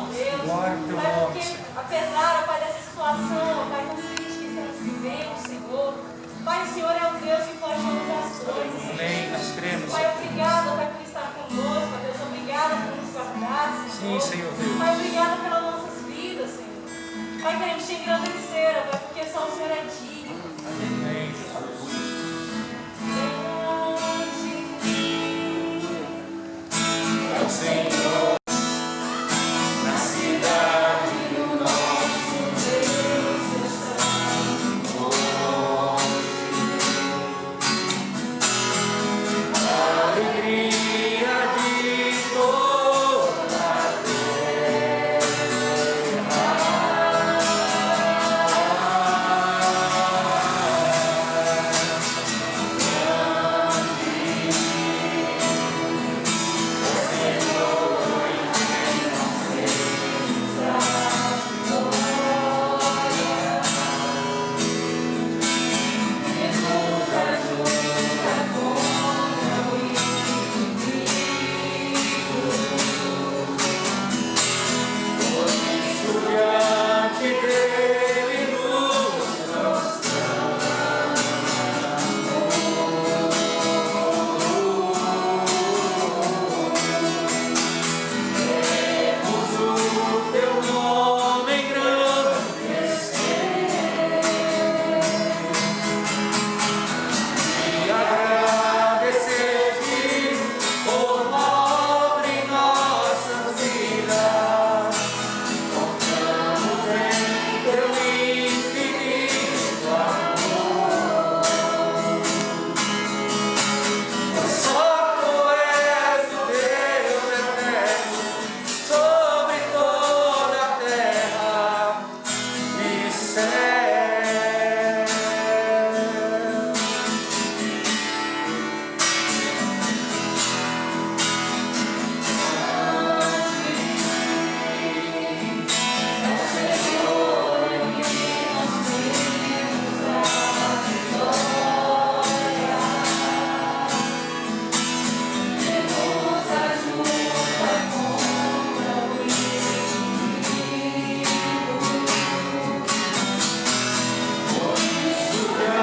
Deus. Glória ao teu Pai, nome, porque Senhor. apesar, Pai, dessa situação, Pai, tão triste que estamos vivendo, Senhor. Pai, o Senhor é o Deus que pode todas as coisas. Amém, nós cremos. Pai, obrigada, Pai, por estar conosco, Deus. Obrigada por nos guardar, Senhor. Sim, Senhor Deus. Pai, obrigada pelas nossas vidas, Senhor. Pai, queremos te engrandecer, Pai, porque só o Senhor é digno. Amém, Jesus. Senhor, na cidade do nosso Deus estamos hoje. A alegria de toda a diante dele nos prostramos. O teu nome engrandecer e agradecer-te por nobre em nossas vidas. Confiamos em teu infinito amor. Só tu és o Deus eterno sobre toda a terra e céu.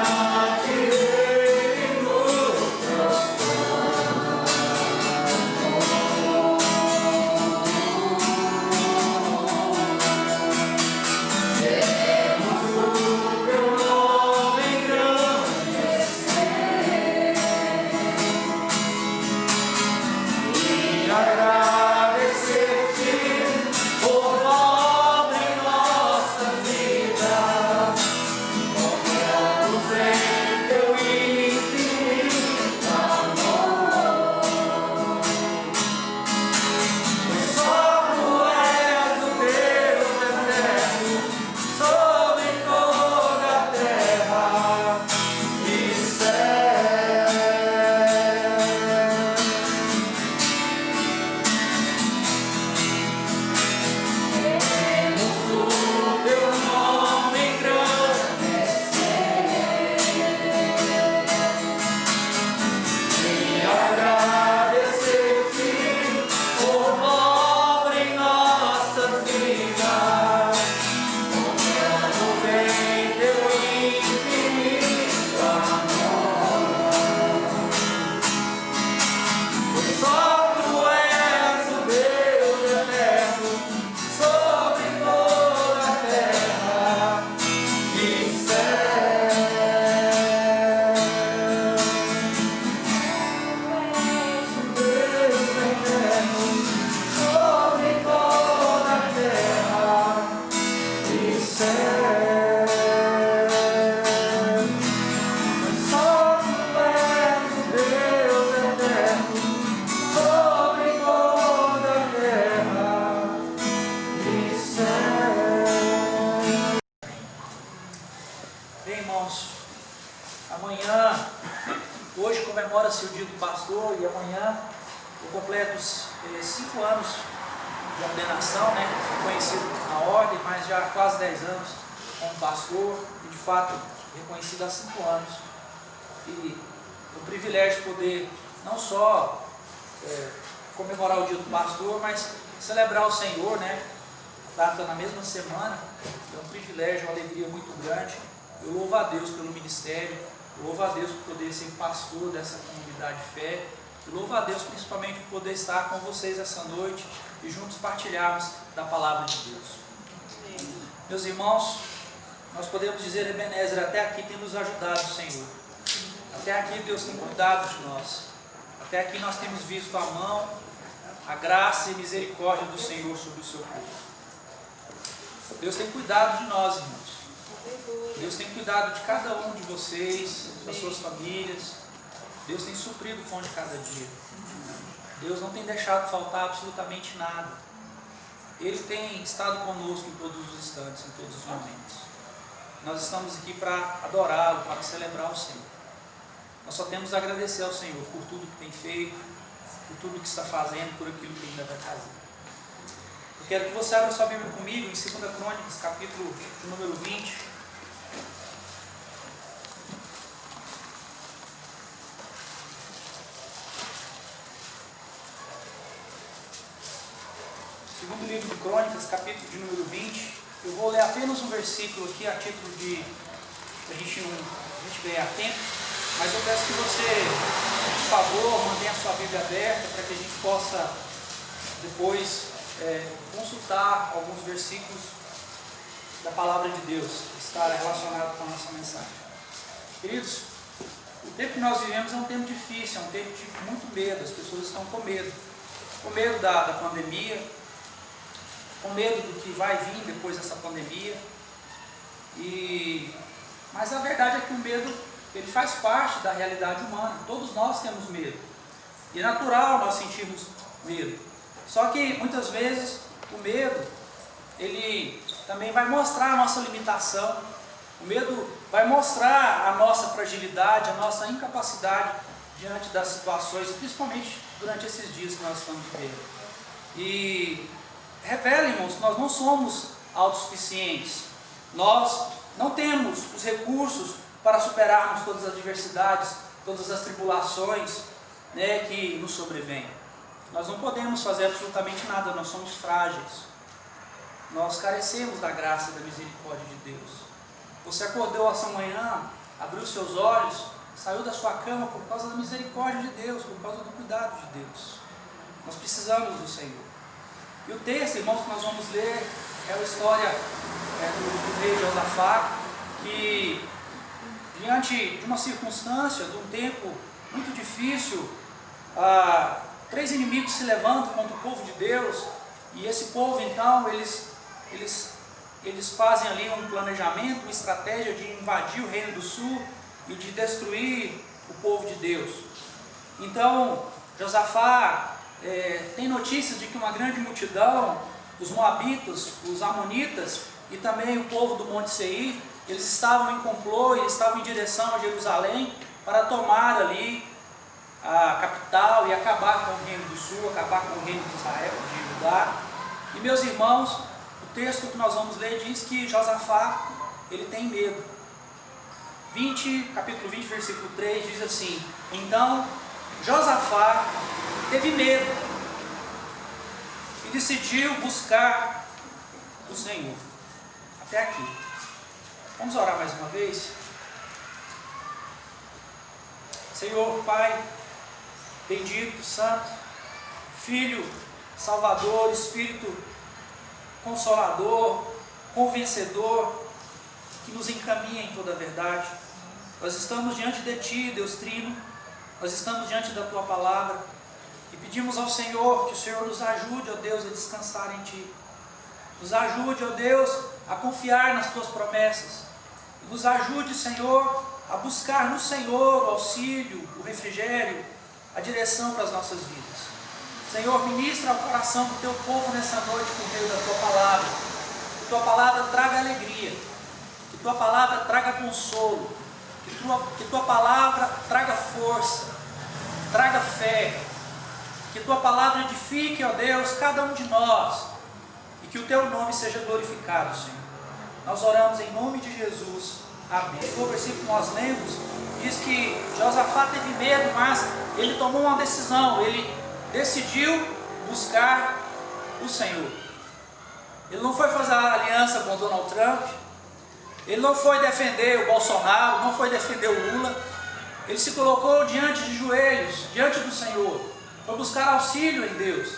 Diante dele nos prostramos. O teu nome engrandecer e agradecer-te por nobre em nossas vidas. Confiamos em teu infinito amor. Só tu és o Deus eterno sobre toda a terra e céu. Temos o teu nome engrandecer e agradecer-te por nobre em nossas vidas. Confiamos em teu infinito amor. Só tu és o Deus eterno sobre toda a terra e céu. Deus eterno sobre toda a terra e céu. Só tu és o Deus eterno sobre toda a terra e céu. Bem, irmãos, hoje comemora-se o dia do pastor e amanhã eu completo 5 anos de ordenação, né? Reconhecido na ordem, mas já há quase 10 anos como pastor e de fato reconhecido há 5 anos. E o privilégio de poder não só comemorar o dia do pastor, mas celebrar o Senhor, né? data na mesma semana. É um privilégio, uma alegria muito grande. Eu louvo a Deus pelo ministério, eu louvo a Deus por poder ser pastor dessa comunidade de fé. Eu louvo a Deus principalmente por poder estar com vocês essa noite e juntos partilharmos da palavra de Deus. Meus irmãos, nós podemos dizer, Ebenezer, até aqui tem nos ajudado o Senhor. Até aqui Deus tem cuidado de nós. Até aqui nós temos visto a mão, a graça e misericórdia do Senhor sobre o seu povo. Deus tem cuidado de nós, irmãos. Deus tem cuidado de cada um de vocês, das suas famílias. Deus tem suprido o pão de cada dia. Deus não tem deixado faltar absolutamente nada. Ele tem estado conosco em todos os instantes, em todos os momentos. Nós estamos aqui para adorá-lo, para celebrar o Senhor. Nós só temos a agradecer ao Senhor por tudo que tem feito, por tudo que está fazendo, por aquilo que ainda vai fazer. Eu quero que você abra sua Bíblia comigo em 2 Crônicas, capítulo número 20. Segundo livro de Crônicas, capítulo de número 20. Eu vou ler apenas um versículo aqui, a título de a gente ganhar tempo. Mas eu peço que você, por favor, mantenha a sua Bíblia aberta para que a gente possa depois consultar alguns versículos da palavra de Deus que está relacionado com a nossa mensagem. Queridos, o tempo que nós vivemos é um tempo difícil, é um tempo de muito medo. As pessoas estão com medo. Com medo da pandemia, com medo do que vai vir depois dessa pandemia. Mas a verdade é que o medo, ele faz parte da realidade humana. Todos nós temos medo. E é natural nós sentirmos medo. Só que muitas vezes o medo, ele também vai mostrar a nossa limitação. O medo vai mostrar a nossa fragilidade, a nossa incapacidade diante das situações, principalmente durante esses dias que nós estamos vivendo. E revela, irmãos, que nós não somos autossuficientes. Nós não temos os recursos para superarmos todas as adversidades, todas as tribulações, que nos sobrevêm. Nós não podemos fazer absolutamente nada, nós somos frágeis. Nós carecemos da graça e da misericórdia de Deus. Você acordou essa manhã, abriu seus olhos, saiu da sua cama por causa da misericórdia de Deus, por causa do cuidado de Deus. Nós precisamos do Senhor. E o texto, irmãos, que nós vamos ler é a história do rei Josafá, que diante de uma circunstância, de um tempo muito difícil, 3 inimigos se levantam contra o povo de Deus, e esse povo então, eles fazem ali um planejamento, uma estratégia de invadir o reino do sul e de destruir o povo de Deus. Então, Josafá tem notícias de que uma grande multidão, os moabitas, os amonitas e também o povo do Monte Seir, eles estavam em complô, eles estavam em direção a Jerusalém para tomar ali a capital e acabar com o reino do sul, acabar com o reino de Israel, de Judá. E meus irmãos, o texto que nós vamos ler diz que Josafá, ele tem medo. Capítulo 20, versículo 3 diz assim: então Josafá teve medo e decidiu buscar o Senhor. Até aqui. Vamos orar mais uma vez? Senhor, Pai, bendito, Santo, Filho, Salvador, Espírito Consolador, Convencedor, que nos encaminha em toda a verdade. Nós estamos diante de Ti, Deus Trino, nós estamos diante da Tua Palavra e pedimos ao Senhor que o Senhor nos ajude, ó Deus, a descansar em Ti. Nos ajude, ó Deus, a confiar nas Tuas promessas. Nos ajude, Senhor, a buscar no Senhor o auxílio, o refrigério, a direção para as nossas vidas. Senhor, ministra ao coração do Teu povo nessa noite por meio da Tua Palavra. Que Tua Palavra traga alegria, que Tua Palavra traga consolo, que Tua Palavra traga força, traga fé, que Tua Palavra edifique, ó Deus, cada um de nós, e que o Teu nome seja glorificado, Senhor. Nós oramos em nome de Jesus. Amém. O versículo que nós lemos diz que Josafá teve medo, mas ele tomou uma decisão, ele decidiu buscar o Senhor. Ele não foi fazer aliança com Donald Trump, ele não foi defender o Bolsonaro, não foi defender o Lula, ele se colocou diante de joelhos, diante do Senhor, para buscar auxílio em Deus.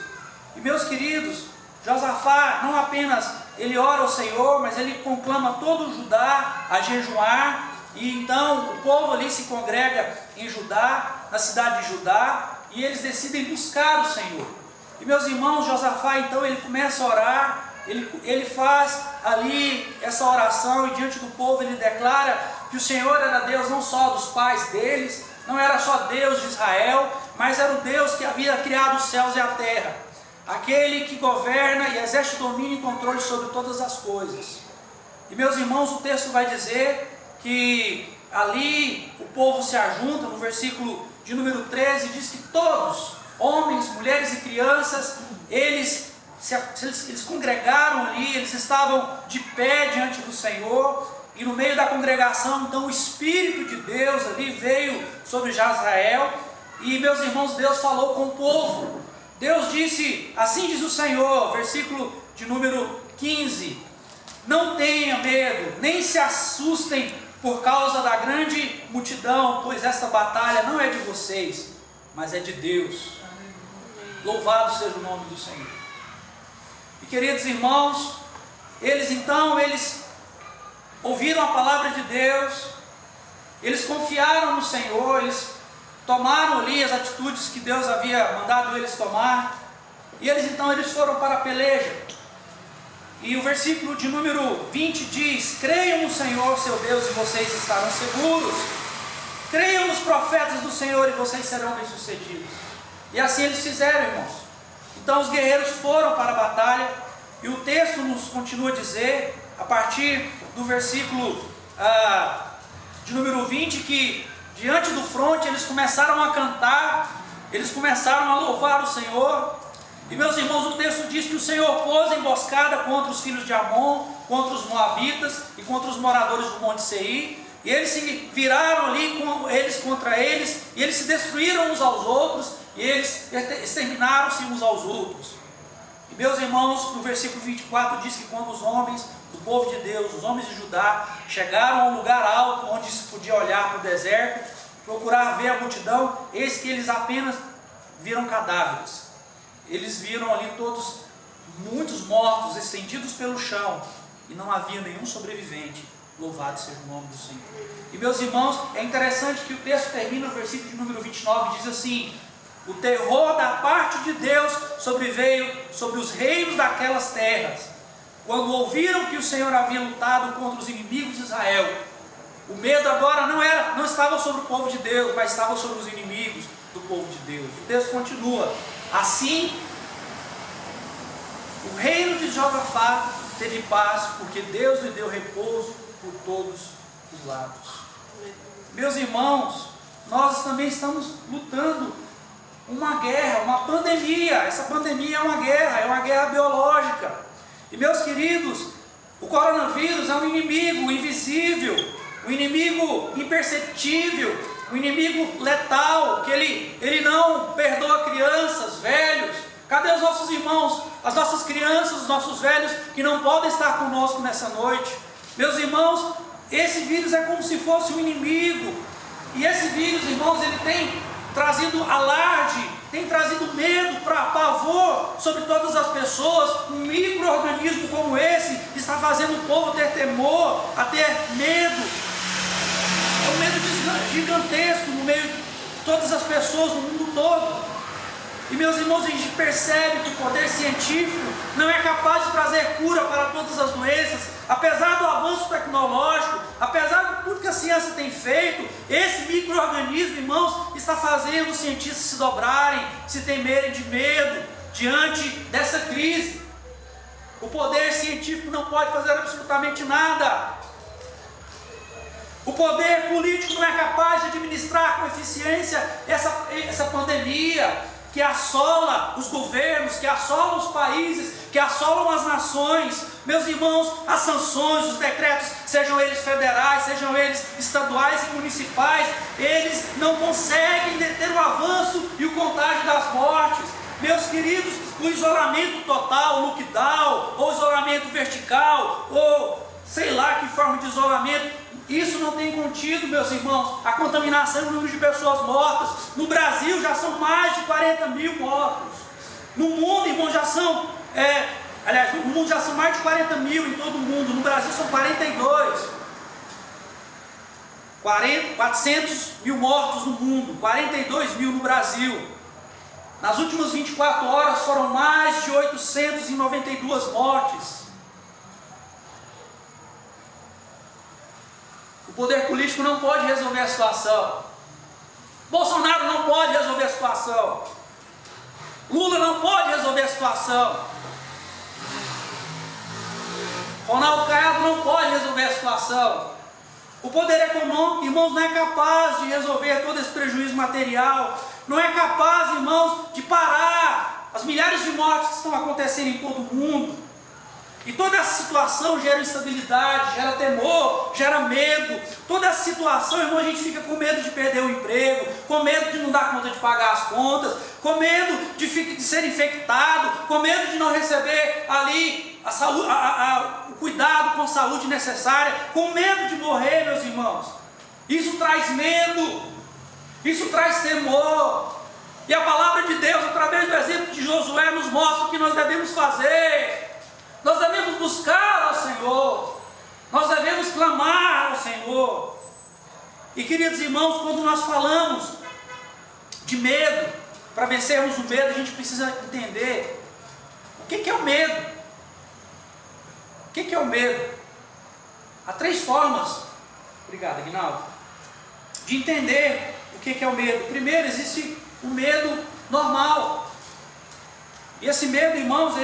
E meus queridos, Josafá não apenas ele ora ao Senhor, mas ele conclama todo o Judá a jejuar, e então o povo ali se congrega em Judá, na cidade de Judá, e eles decidem buscar o Senhor. E meus irmãos, Josafá então ele começa a orar, ele faz ali essa oração, e diante do povo ele declara que o Senhor era Deus não só dos pais deles, não era só Deus de Israel, mas era o Deus que havia criado os céus e a terra, aquele que governa e exerce domínio e controle sobre todas as coisas. E meus irmãos, o texto vai dizer que ali o povo se ajunta, no versículo de número 13, diz que todos, homens, mulheres e crianças, eles congregaram ali, eles estavam de pé diante do Senhor, e no meio da congregação, então o Espírito de Deus ali veio sobre Jazrael, e meus irmãos, Deus falou com o povo. Deus disse, assim diz o Senhor, versículo de número 15, não tenham medo, nem se assustem por causa da grande multidão, pois esta batalha não é de vocês, mas é de Deus. Louvado seja o nome do Senhor. E queridos irmãos, eles ouviram a palavra de Deus, eles confiaram no Senhor, eles tomaram ali as atitudes que Deus havia mandado eles tomar, e eles foram para a peleja. E o versículo de número 20 diz, creiam no Senhor seu Deus e vocês estarão seguros, creiam nos profetas do Senhor e vocês serão bem-sucedidos. E assim eles fizeram, irmãos. Então os guerreiros foram para a batalha, e o texto nos continua a dizer, a partir do versículo de número 20, que diante do fronte eles começaram a cantar, eles começaram a louvar o Senhor. E meus irmãos, o texto diz que o Senhor pôs emboscada contra os filhos de Amon, contra os moabitas e contra os moradores do Monte Seir, e eles se viraram ali contra eles, e eles se destruíram uns aos outros, e eles exterminaram-se uns aos outros. E meus irmãos, no versículo 24 diz que quando os homens do povo de Deus, os homens de Judá, chegaram a um lugar alto, onde se podia olhar para o deserto, procurar ver a multidão, eis que eles apenas viram cadáveres. Eles viram ali todos, muitos mortos, estendidos pelo chão, e não havia nenhum sobrevivente. Louvado seja o nome do Senhor. E meus irmãos, é interessante que o texto termina no versículo de número 29, diz assim, o terror da parte de Deus sobreveio sobre os reinos daquelas terras, quando ouviram que o Senhor havia lutado contra os inimigos de Israel. O medo agora não estava sobre o povo de Deus, mas estava sobre os inimigos do povo de Deus. O texto continua, assim, o reino de Josafá teve paz, porque Deus lhe deu repouso por todos os lados. Meus irmãos, nós também estamos lutando uma guerra, uma pandemia. Essa pandemia é uma guerra biológica. E meus queridos, o coronavírus é um inimigo invisível, um inimigo imperceptível, um inimigo letal, que ele não perdoa crianças, velhos. Cadê os nossos irmãos, as nossas crianças, os nossos velhos que não podem estar conosco nessa noite? Meus irmãos, esse vírus é como se fosse um inimigo, e esse vírus, irmãos, ele tem trazido alarde, tem trazido medo, pavor sobre todas as pessoas. Um micro-organismo como esse está fazendo o povo ter temor, a ter medo. É um medo gigantesco no meio de todas as pessoas, no mundo todo. E meus irmãos, a gente percebe que o poder científico não é capaz de trazer cura para todas as doenças. Apesar do avanço tecnológico, apesar de tudo que a ciência tem feito, esse micro-organismo, irmãos, está fazendo os cientistas se dobrarem, se temerem de medo diante dessa crise. O poder científico não pode fazer absolutamente nada. O poder político não é capaz de administrar com eficiência essa pandemia que assola os governos, que assola os países, que assolam as nações. Meus irmãos, as sanções, os decretos, sejam eles federais, sejam eles estaduais e municipais, eles não conseguem deter o avanço e o contágio das mortes. Meus queridos, o isolamento total, o lockdown, ou isolamento vertical, ou sei lá que forma de isolamento, isso não tem contido, meus irmãos, a contaminação e o número de pessoas mortas. No Brasil já são mais de 40 mil mortos. No mundo, irmãos, já são, no mundo já são mais de 40 mil em todo o mundo. No Brasil são 42. 400 mil mortos no mundo, 42 mil no Brasil. Nas últimas 24 horas foram mais de 892 mortes. O poder político não pode resolver a situação. Bolsonaro não pode resolver a situação. Lula não pode resolver a situação. Ronaldo Caiado não pode resolver a situação. O poder econômico, irmãos, não é capaz de resolver todo esse prejuízo material. Não é capaz, irmãos, de parar as milhares de mortes que estão acontecendo em todo o mundo. E toda essa situação gera instabilidade, gera temor, gera medo. Toda essa situação, irmão, a gente fica com medo de perder o emprego, com medo de não dar conta de pagar as contas, com medo de ser infectado, com medo de não receber ali a saúde, o cuidado com a saúde necessária, com medo de morrer, meus irmãos. Isso traz medo, isso traz temor. E a palavra de Deus, através do exemplo de Josué, nos mostra o que nós devemos fazer. Nós devemos buscar ao Senhor, nós devemos clamar ao Senhor. E queridos irmãos, quando nós falamos de medo, para vencermos o medo, a gente precisa entender o que é o medo. O que é o medo? Há 3 formas, obrigado Aguinaldo, de entender o que é o medo. Primeiro, existe o medo normal. E esse medo, irmãos,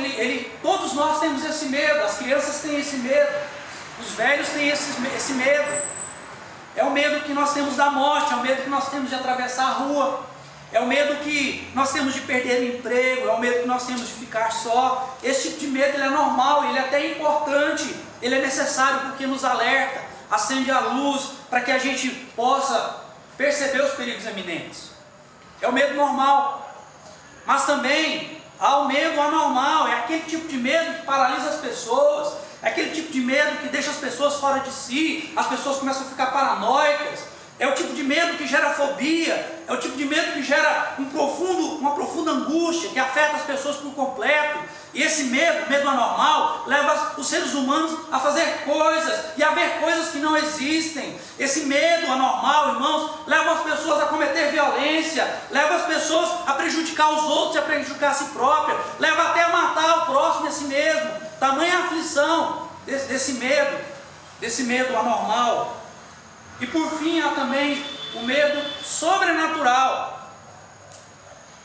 todos nós temos esse medo. As crianças têm esse medo, os velhos têm esse medo. É o medo que nós temos da morte, é o medo que nós temos de atravessar a rua, é o medo que nós temos de perder o emprego, é o medo que nós temos de ficar só. Esse tipo de medo ele é normal, ele é até importante, ele é necessário porque nos alerta, acende a luz para que a gente possa perceber os perigos iminentes. É o medo normal. Mas também há o medo anormal, é aquele tipo de medo que paralisa as pessoas, é aquele tipo de medo que deixa as pessoas fora de si, as pessoas começam a ficar paranoicas, é o tipo de medo que gera fobia, é o tipo de medo que gera uma profunda angústia, que afeta as pessoas por completo. E esse medo, o medo anormal, leva os seres humanos a fazer coisas e a ver coisas que não existem. Esse medo anormal, irmãos, leva as pessoas a cometer violência, leva as pessoas a prejudicar os outros e a prejudicar a si própria, leva até a matar o próximo a si mesmo. Tamanha aflição desse medo anormal. E por fim há também o medo sobrenatural.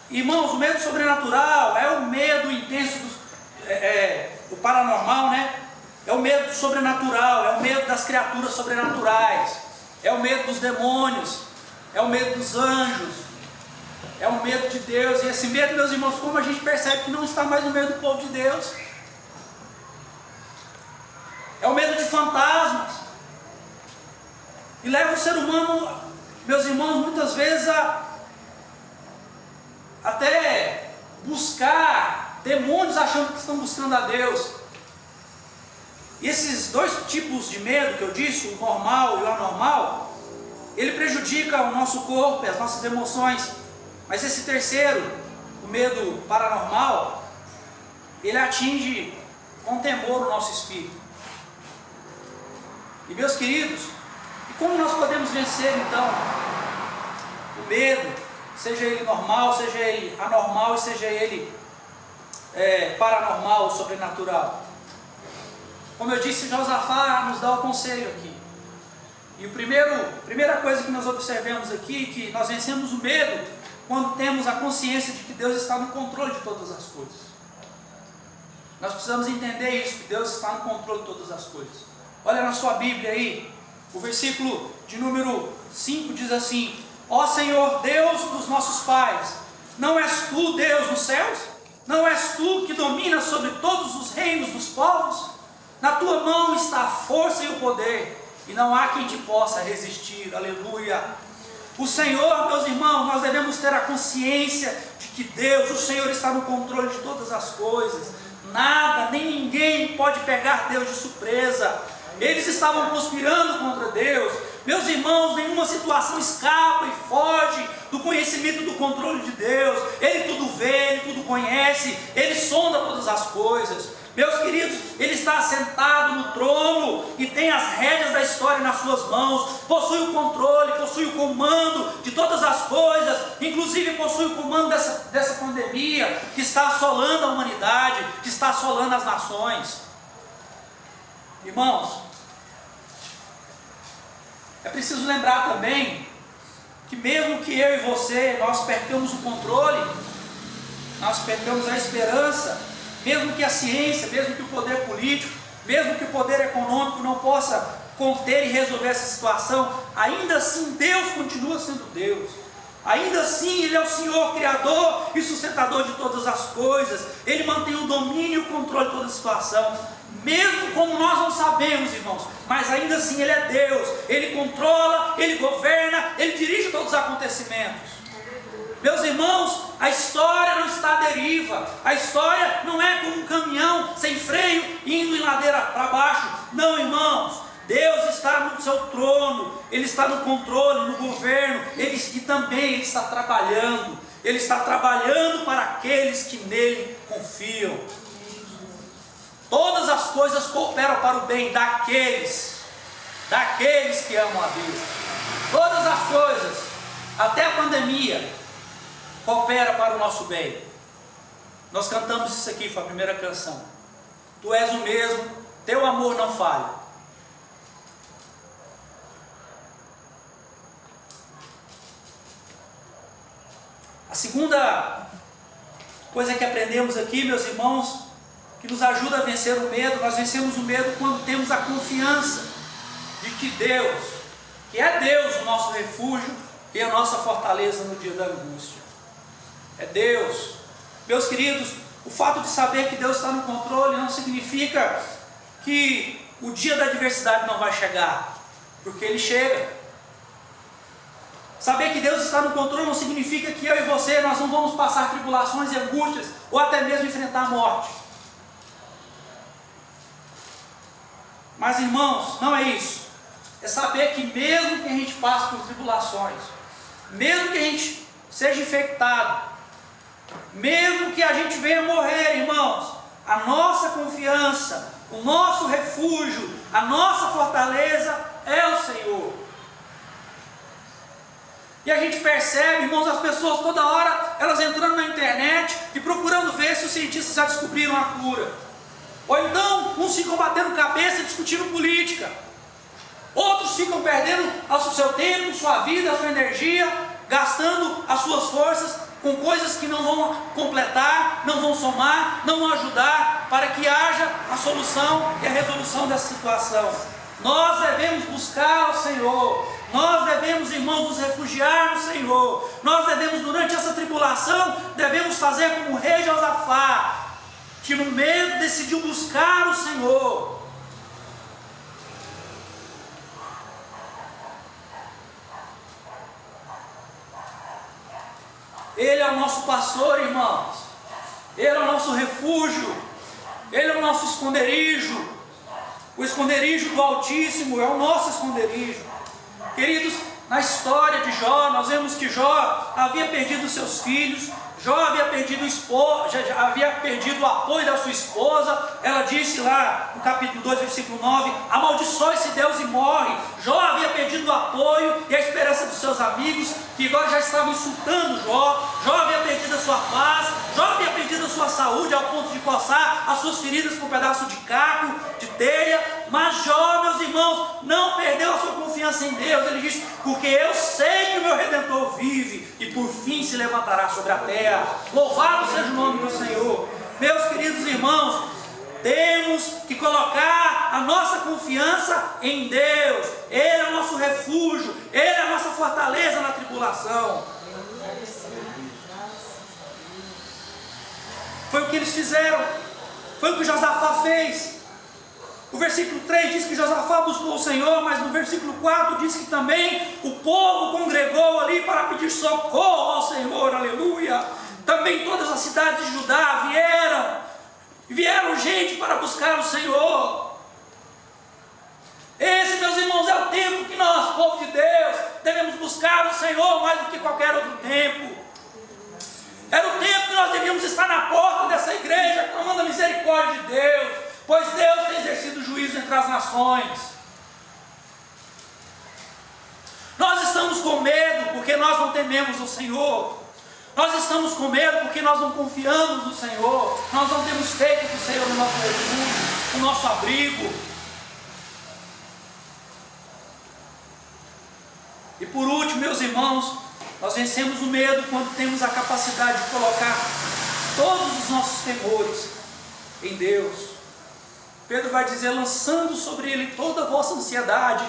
Irmãos, o medo sobrenatural é o medo intenso do paranormal, né? É o medo sobrenatural, é o medo das criaturas sobrenaturais, é o medo dos demônios, é o medo dos anjos, é o medo de Deus. E esse medo, meus irmãos, como a gente percebe que não está mais no meio do povo de Deus, é o medo de fantasmas. E leva o ser humano, meus irmãos, muitas vezes a até buscar demônios achando que estão buscando a Deus. E esses 2 tipos de medo que eu disse, o normal e o anormal, ele prejudica o nosso corpo e as nossas emoções. Mas esse terceiro, o medo paranormal, ele atinge com temor o nosso espírito. E meus queridos, e como nós podemos vencer então o medo, seja ele normal, seja ele anormal, seja ele paranormal ou sobrenatural? Como eu disse, Josafá nos dá o conselho aqui. E a primeira coisa que nós observamos aqui, que nós vencemos o medo quando temos a consciência de que Deus está no controle de todas as coisas. Nós precisamos entender isso, que Deus está no controle de todas as coisas. Olha na sua Bíblia aí, o versículo de número 5 diz assim: ó Senhor, Deus dos nossos pais, não és tu Deus nos céus? Não és tu que dominas sobre todos os reinos dos povos? Na tua mão está a força e o poder, e não há quem te possa resistir. Aleluia! O Senhor, meus irmãos, nós devemos ter a consciência de que Deus, o Senhor está no controle de todas as coisas. Nada, nem ninguém pode pegar Deus de surpresa. Eles estavam conspirando contra Deus. Meus irmãos, nenhuma situação escapa e foge do conhecimento do controle de Deus. Ele tudo vê, Ele tudo conhece, Ele sonda todas as coisas. Meus queridos, Ele está sentado no trono e tem as rédeas da história nas suas mãos, possui o controle, possui o comando de todas as coisas, inclusive possui o comando dessa pandemia que está assolando a humanidade, que está assolando as nações. Irmãos, é preciso lembrar também que mesmo que eu e você, nós percamos o controle, nós percamos a esperança, mesmo que a ciência, mesmo que o poder político, mesmo que o poder econômico não possa conter e resolver essa situação, ainda assim Deus continua sendo Deus. Ainda assim Ele é o Senhor Criador e sustentador de todas as coisas. Ele mantém o domínio e o controle de toda a situação. Mesmo como nós não sabemos, irmãos, mas ainda assim Ele é Deus. Ele controla, Ele governa, Ele dirige todos os acontecimentos. Meus irmãos, a história não está à deriva. A história não é como um caminhão sem freio indo em ladeira para baixo. Não, irmãos, Deus está no seu trono, Ele está no controle, no governo, e também Ele está trabalhando. Ele está trabalhando para aqueles que nele confiam. Todas as coisas cooperam para o bem daqueles que amam a Deus. Todas as coisas, até a pandemia, coopera para o nosso bem. Nós cantamos isso aqui, foi a primeira canção. Tu és o mesmo, teu amor não falha. A segunda coisa que aprendemos aqui, meus irmãos, que nos ajuda a vencer o medo, nós vencemos o medo quando temos a confiança de que Deus, que é Deus o nosso refúgio e a nossa fortaleza no dia da angústia. É Deus. Meus queridos, o fato de saber que Deus está no controle não significa que o dia da adversidade não vai chegar, porque Ele chega. Saber que Deus está no controle não significa que eu e você, nós não vamos passar tribulações e angústias, ou até mesmo enfrentar a morte. Mas irmãos, não é isso. É saber que mesmo que a gente passe por tribulações, mesmo que a gente seja infectado, mesmo que a gente venha morrer, irmãos, a nossa confiança, o nosso refúgio, a nossa fortaleza é o Senhor. E a gente percebe, irmãos, as pessoas toda hora, elas entrando na internet e procurando ver se os cientistas já descobriram a cura. Ou então, uns ficam batendo cabeça e discutindo política. Outros ficam perdendo o seu tempo, sua vida, sua energia, gastando as suas forças com coisas que não vão completar, não vão somar, não vão ajudar para que haja a solução e a resolução dessa situação. Nós devemos buscar o Senhor. Nós devemos, irmãos, nos refugiar no Senhor. Nós devemos, durante essa tribulação, devemos fazer como o rei Josafá, que no medo decidiu buscar o Senhor. Ele é o nosso pastor, irmãos. Ele é o nosso refúgio. Ele é o nosso esconderijo. O esconderijo do Altíssimo é o nosso esconderijo. Queridos, na história de Jó, nós vemos que Jó havia perdido seus filhos. Jó havia perdido havia perdido o apoio da sua esposa. Ela disse lá no capítulo 2, versículo 9: amaldiçoe-se Deus e morre. Jó havia perdido o apoio e a esperança dos seus amigos, que agora já estavam insultando Jó. Jó havia perdido a sua paz. Jó havia perdido a sua saúde ao ponto de coçar as suas feridas com um pedaço de caco, de telha. Mas Jó, meus irmãos, não perdeu a sua confiança em Deus. Ele disse: porque eu sei que o meu Redentor vive e por fim se levantará sobre a terra. Louvado seja o nome do Senhor. Meus queridos irmãos, temos que colocar a nossa confiança em Deus. Ele é o nosso refúgio, Ele é a nossa fortaleza na tribulação. Foi o que eles fizeram, foi o que Josafá fez. O versículo 3 diz que Josafá buscou o Senhor, mas no versículo 4 diz que também o povo congregou ali para pedir socorro ao Senhor, aleluia. Também todas as cidades de Judá vieram gente para buscar o Senhor. Esse, meus irmãos, é o tempo que nós, povo de Deus, devemos buscar o Senhor mais do que qualquer outro tempo. Era o tempo que nós devíamos estar na porta dessa igreja, clamando a misericórdia de Deus, pois Deus tem exercido juízo entre as nações. Nós estamos com medo porque nós não tememos o Senhor. Nós estamos com medo porque nós não confiamos no Senhor. Nós não temos feito do Senhor o nosso refúgio, o nosso abrigo. E por último, meus irmãos, nós vencemos o medo quando temos a capacidade de colocar todos os nossos temores em Deus. Pedro vai dizer, lançando sobre Ele toda a vossa ansiedade,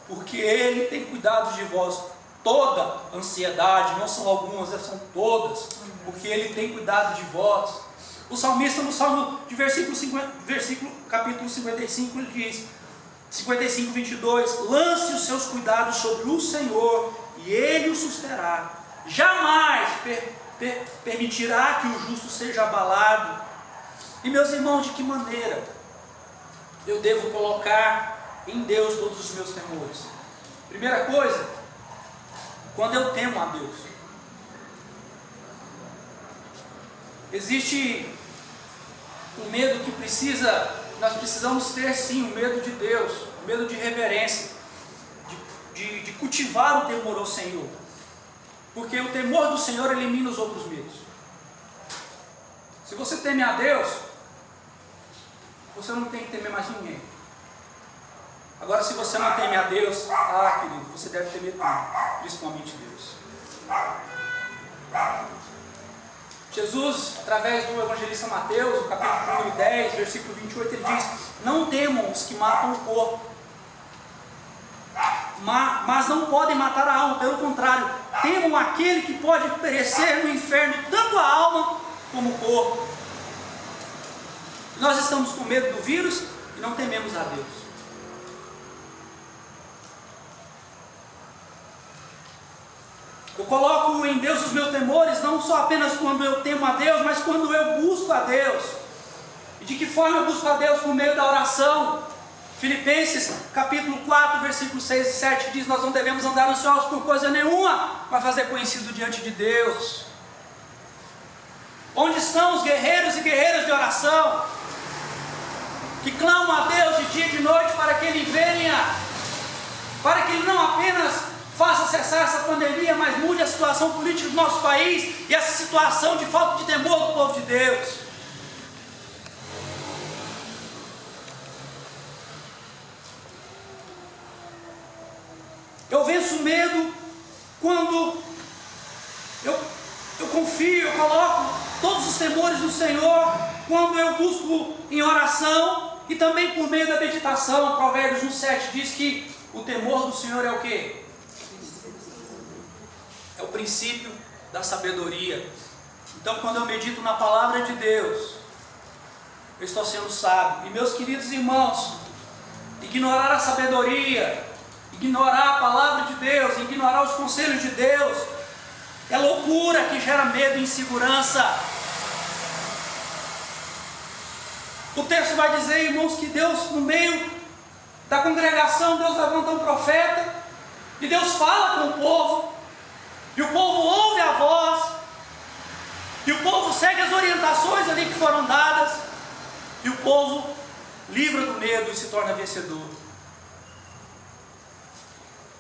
porque Ele tem cuidado de vós. Toda ansiedade, não são algumas, são todas, porque Ele tem cuidado de vós. O salmista, no Salmo de capítulo 55, ele diz, 55, 22, lance os seus cuidados sobre o Senhor, e Ele o susterá. Jamais permitirá que o justo seja abalado. E meus irmãos, de que maneira eu devo colocar em Deus todos os meus temores? Primeira coisa, quando eu temo a Deus. Existe um medo que nós precisamos ter sim, o medo de Deus, o medo de reverência, de cultivar o temor ao Senhor. Porque o temor do Senhor elimina os outros medos. Se você teme a Deus, você não tem que temer mais ninguém. Agora, se você não teme a Deus, querido, você deve temer tudo, principalmente Deus. Jesus, através do evangelista Mateus, no capítulo número 10, versículo 28, ele diz, não temam os que matam o corpo, mas não podem matar a alma, pelo contrário, temam aquele que pode perecer no inferno, tanto a alma como o corpo. Nós estamos com medo do vírus e não tememos a Deus. Eu coloco em Deus os meus temores, não só apenas quando eu temo a Deus, mas quando eu busco a Deus. E de que forma eu busco a Deus? Por meio da oração. Filipenses capítulo 4, versículos 6 e 7 diz, nós não devemos andar ansiosos por coisa nenhuma, mas fazer conhecido diante de Deus. Onde estão os guerreiros e guerreiras de oração, que clamam a Deus de dia e de noite para que Ele venha, para que Ele não apenas faça cessar essa pandemia, mas mude a situação política do nosso país e essa situação de falta de temor do povo de Deus. Eu venço o medo quando eu confio, eu coloco todos os temores no Senhor, quando eu busco em oração e também por meio da meditação. Provérbios 1,7 diz que o temor do Senhor é o quê? É o princípio da sabedoria. Então, quando eu medito na palavra de Deus, eu estou sendo sábio. E meus queridos irmãos, ignorar a sabedoria, ignorar a palavra de Deus, ignorar os conselhos de Deus, é loucura que gera medo e insegurança. O texto vai dizer, irmãos, que Deus, no meio da congregação, Deus levanta um profeta, e Deus fala com o povo, e o povo ouve a voz, e o povo segue as orientações ali que foram dadas, e o povo livra do medo e se torna vencedor.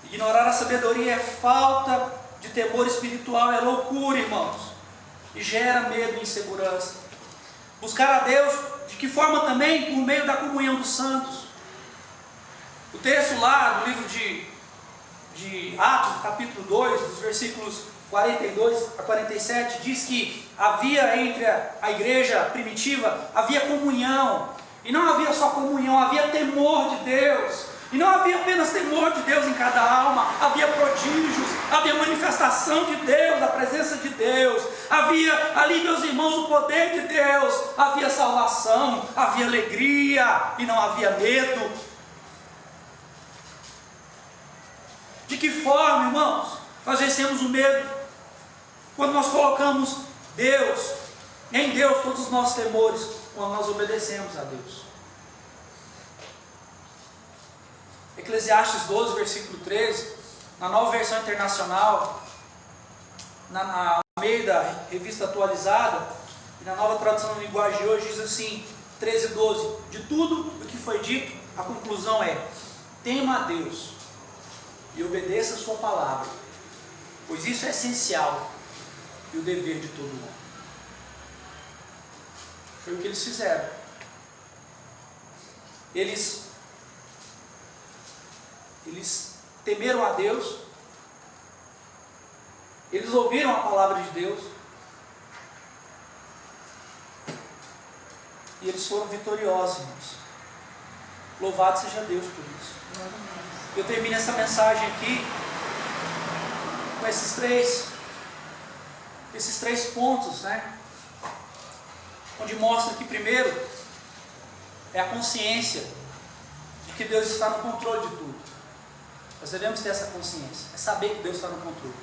Ignorar a sabedoria é falta de temor espiritual, é loucura, irmãos, e gera medo e insegurança. Buscar a Deus, de que forma também? Por meio da comunhão dos santos. O texto lá do livro de Atos, capítulo 2, dos versículos 42 a 47, diz que havia entre a igreja primitiva, havia comunhão, e não havia só comunhão, havia temor de Deus, e não havia apenas temor de Deus em cada alma, havia prodígios, havia manifestação de Deus, a presença de Deus, havia ali, meus irmãos, o poder de Deus, havia salvação, havia alegria e não havia medo. De que forma, irmãos, nós vencemos o medo? Quando nós colocamos Deus, em Deus, todos os nossos temores, quando nós obedecemos a Deus. Eclesiastes 12, versículo 13, na Nova Versão Internacional, na Almeida, revista atualizada, e na Nova Tradução da Linguagem de hoje, diz assim, 13, 12, de tudo o que foi dito, a conclusão é: tema a Deus e obedeça a sua palavra, pois isso é essencial e o dever de todo homem. Foi o que eles fizeram. Eles temeram a Deus, eles ouviram a palavra de Deus, e eles foram vitoriosos, irmãos. Louvado seja Deus por isso. Eu termino essa mensagem aqui com esses três pontos, né? Onde mostra que primeiro é a consciência de que Deus está no controle de tudo. Nós devemos ter essa consciência, é saber que Deus está no controle.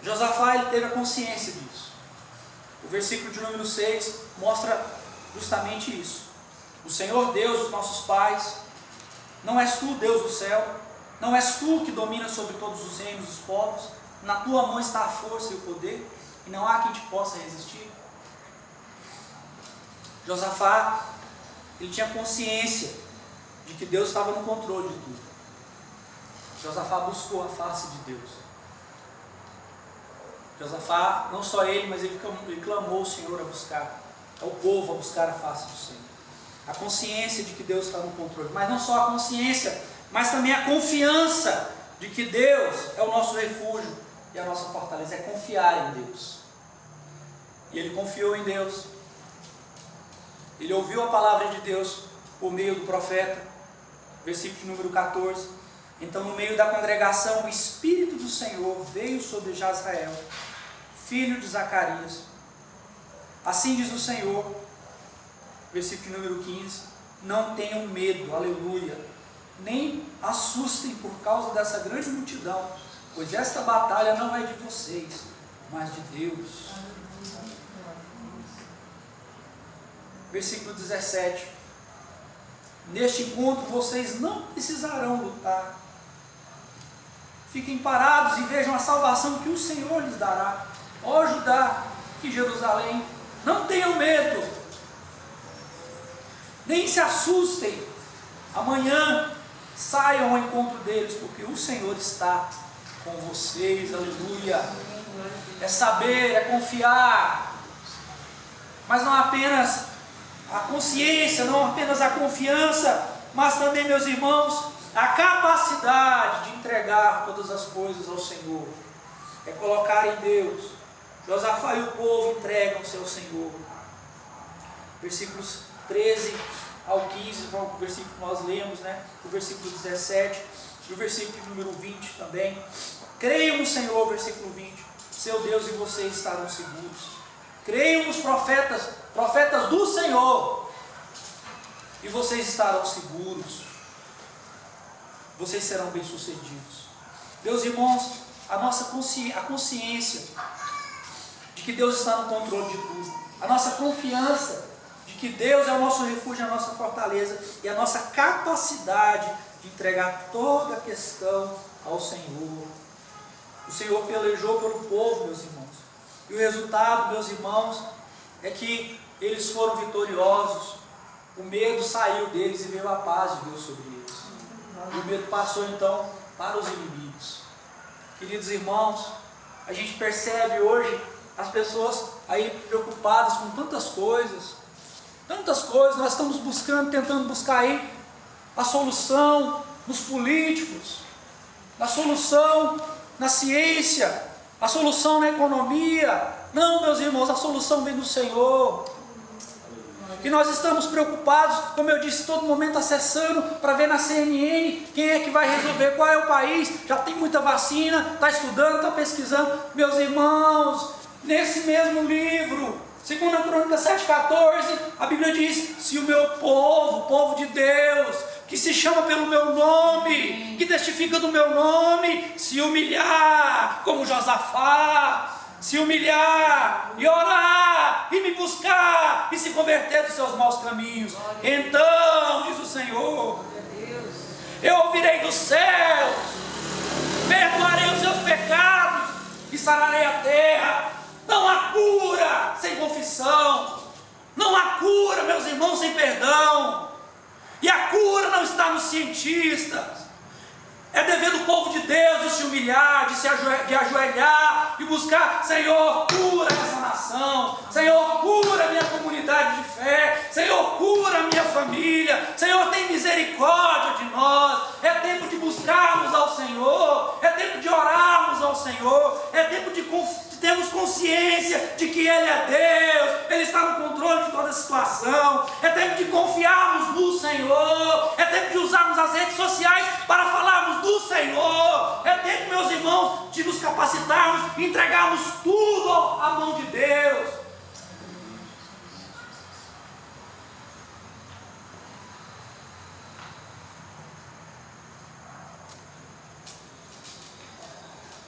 Josafá, ele teve a consciência disso. O versículo de número 6 mostra justamente isso. O Senhor Deus dos nossos pais, não és tu Deus do céu, não és tu que domina sobre todos os reinos dos povos, na tua mão está a força e o poder, e não há quem te possa resistir. Josafá, ele tinha consciência de que Deus estava no controle de tudo. Josafá buscou a face de Deus. Josafá, não só ele, mas ele clamou o Senhor a buscar, ao povo a buscar a face do Senhor. A consciência de que Deus está no controle, mas não só a consciência, mas também a confiança de que Deus é o nosso refúgio e a nossa fortaleza, é confiar em Deus. E ele confiou em Deus, ele ouviu a palavra de Deus por meio do profeta, versículo número 14. Então, no meio da congregação, o Espírito do Senhor veio sobre Jazrael, filho de Zacarias. Assim diz o Senhor, versículo número 15: não tenham medo, aleluia, nem assustem por causa dessa grande multidão, pois esta batalha não é de vocês, mas de Deus. Versículo 17: neste encontro vocês não precisarão lutar. Fiquem parados e vejam a salvação que o Senhor lhes dará. Ó Judá e Jerusalém, não tenham medo, nem se assustem. Amanhã saiam ao encontro deles, porque o Senhor está com vocês. Aleluia. É saber, é confiar, mas não apenas a consciência, não apenas a confiança, mas também, meus irmãos, a capacidade de entregar todas as coisas ao Senhor. É colocar em Deus. Josafá e o povo entregam-se ao Senhor. Versículos 13 ao 15, o versículo que nós lemos, né? O versículo 17 e o versículo número 20 também. Creiam no Senhor, versículo 20, seu Deus, e vocês estarão seguros. Creiam nos profetas do Senhor, e vocês estarão seguros. Vocês serão bem-sucedidos. Meus irmãos, a consciência de que Deus está no controle de tudo, a nossa confiança de que Deus é o nosso refúgio, a nossa fortaleza, e a nossa capacidade de entregar toda a questão ao Senhor. O Senhor pelejou pelo povo, meus irmãos, e o resultado, meus irmãos, é que eles foram vitoriosos. O medo saiu deles e veio a paz de Deus sobre eles. E o medo passou então para os inimigos. Queridos irmãos, a gente percebe hoje as pessoas aí preocupadas com tantas coisas, nós estamos tentando buscar aí a solução nos políticos, a solução na ciência, a solução na economia. Não, meus irmãos, a solução vem do Senhor. e nós estamos preocupados, como eu disse, todo momento acessando para ver na CNN quem é que vai resolver, qual é o país, já tem muita vacina, está estudando, está pesquisando. Meus irmãos, nesse mesmo livro, 2 Crônicas 7,14, a Bíblia diz: se o meu povo, o povo de Deus, que se chama pelo meu nome, que testifica do meu nome, se humilhar, como Josafá, se humilhar e orar e me buscar e se converter dos seus maus caminhos, então, diz o Senhor, eu ouvirei dos céus, perdoarei os seus pecados e sararei a terra. Não há cura sem confissão, não há cura, meus irmãos, sem perdão. E a cura não está nos cientistas. É dever do povo de Deus de se humilhar, de ajoelhar e buscar: Senhor, cura essa nação, Senhor, cura minha comunidade de fé, Senhor, cura minha família, Senhor, tem misericórdia de nós. É tempo de buscarmos ao Senhor, é tempo de orarmos ao Senhor, é tempo de termos consciência de que Ele é Deus, Ele está no controle de toda a situação. É tempo de confiarmos no Senhor, é tempo de usarmos as redes sociais para falarmos do Senhor. É tempo, meus irmãos, de nos capacitarmos e entregarmos tudo à mão de Deus.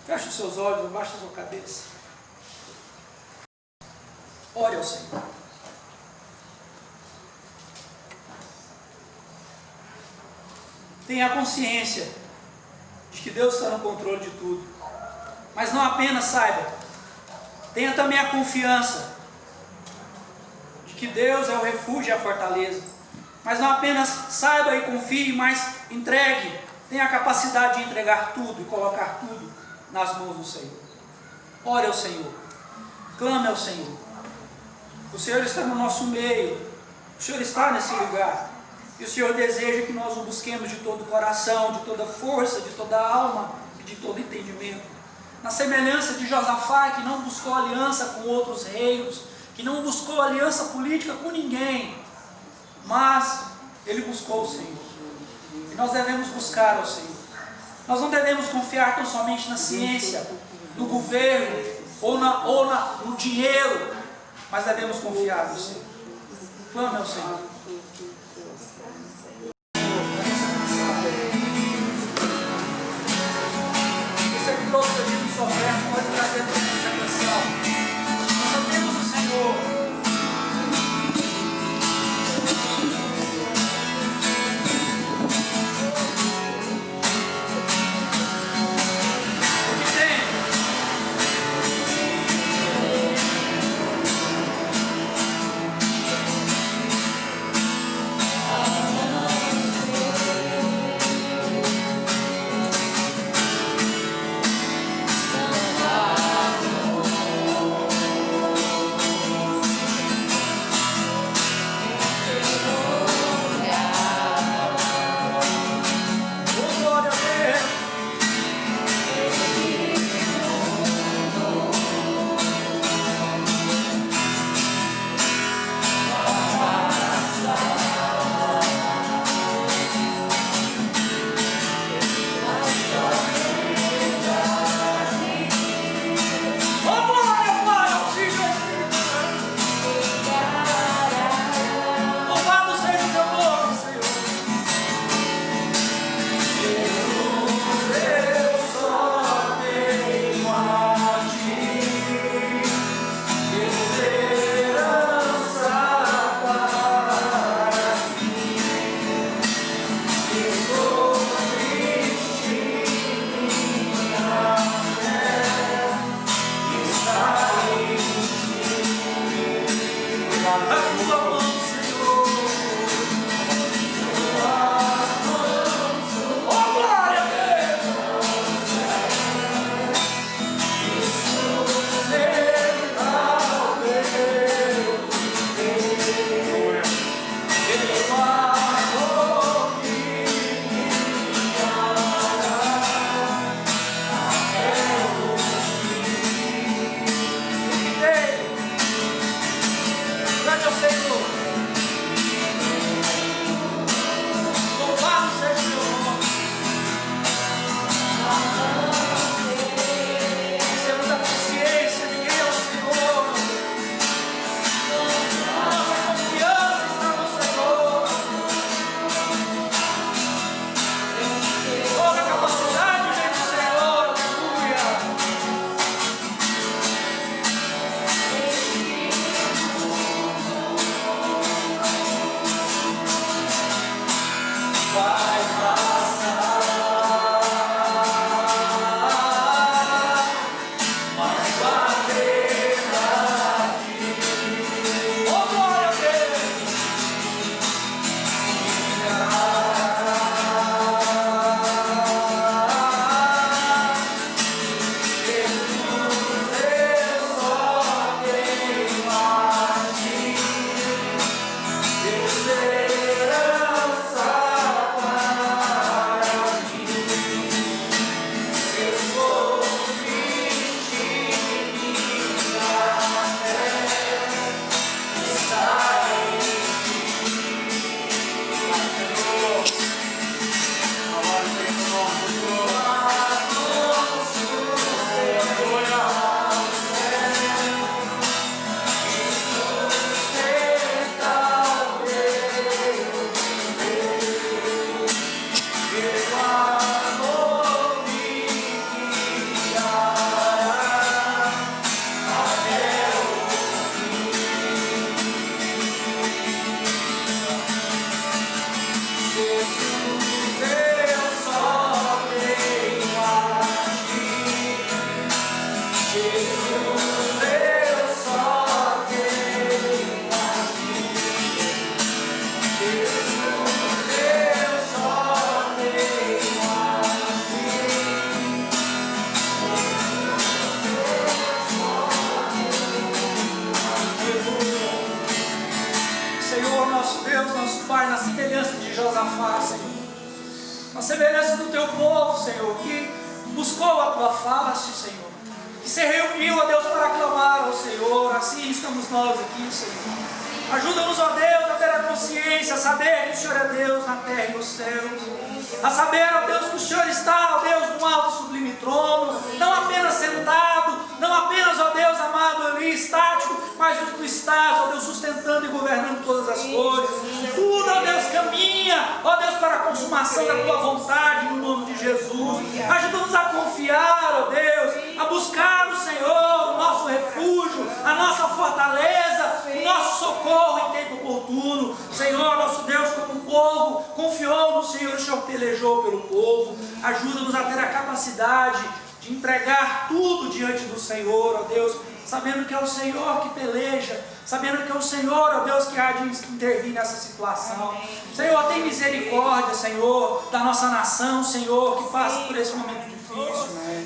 Feche os seus olhos, abaixe a sua cabeça. Ore ao Senhor. Tenha consciência de que Deus está no controle de tudo. Mas não apenas saiba, tenha também a confiança de que Deus é o refúgio e a fortaleza. Mas não apenas saiba e confie, mas entregue. Tenha a capacidade de entregar tudo e colocar tudo nas mãos do Senhor. Ore ao Senhor. Clame ao Senhor. O Senhor está no nosso meio. O Senhor está nesse lugar. E o Senhor deseja que nós o busquemos de todo o coração, de toda força, de toda a alma e de todo entendimento. Na semelhança de Josafá, que não buscou aliança com outros reinos, que não buscou aliança política com ninguém, mas ele buscou o Senhor. E nós devemos buscar ao Senhor. Nós não devemos confiar tão somente na ciência, no governo ou no dinheiro, mas devemos confiar no Senhor. Clame ao Senhor. Você que trouxe o pedido de sua oferta, pode trazer para essa canção. Nós só temos o Senhor. face, Senhor. A semelhança do teu povo, Senhor, que buscou a tua face, Senhor, que se reuniu, ó Deus, para clamar ao Senhor. Assim estamos nós aqui, Senhor. Ajuda-nos, ó Deus, a ter a consciência, a saber que o Senhor é Deus na terra e nos céus, a saber, ó Deus, que o Senhor está, ó Deus, no alto e sublime trono, não apenas sentado, não apenas, ó Deus amado, ali estático, mas tu estás, ó Deus, sustentando e governando todas as coisas. Tudo, ó Deus, caminha, ó Deus, para a consumação da tua vontade, no nome de Jesus. Ajuda-nos a confiar, ó Deus, a buscar o Senhor, o nosso refúgio, a nossa fortaleza, o nosso socorro em tempo oportuno. Senhor, nosso Deus, como o povo confiou no Senhor, o Senhor pelejou pelo povo. Ajuda-nos a ter a capacidade de entregar tudo diante do Senhor, ó Deus, sabendo que é o Senhor que peleja, sabendo que é o Senhor, ó Deus, que há de intervir nessa situação. Senhor, tem misericórdia, Senhor, da nossa nação, Senhor, que passa por esse momento difícil.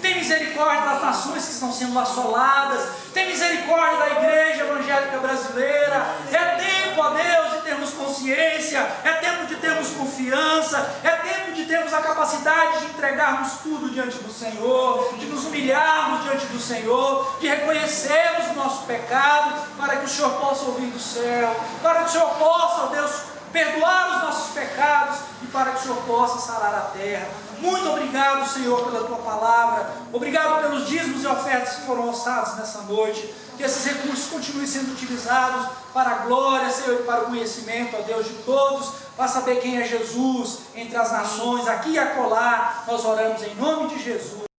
Tem misericórdia das nações que estão sendo assoladas. Tem misericórdia da igreja evangélica brasileira. É tempo, ó Deus, de termos consciência, é tempo de termos confiança, é tempo de termos a capacidade de entregarmos tudo diante do Senhor, de nos humilharmos diante do Senhor, de reconhecermos o nosso pecado, para que o Senhor possa ouvir do céu, para que o Senhor possa, ó Deus, perdoar os nossos pecados e para que o Senhor possa sarar a terra. Muito obrigado, Senhor, pela tua palavra. Obrigado pelos dízimos e ofertas que foram alçados nessa noite. Que esses recursos continuem sendo utilizados para a glória, Senhor, e para o conhecimento, ó Deus, de todos, para saber quem é Jesus entre as nações, aqui e acolá. Nós oramos em nome de Jesus.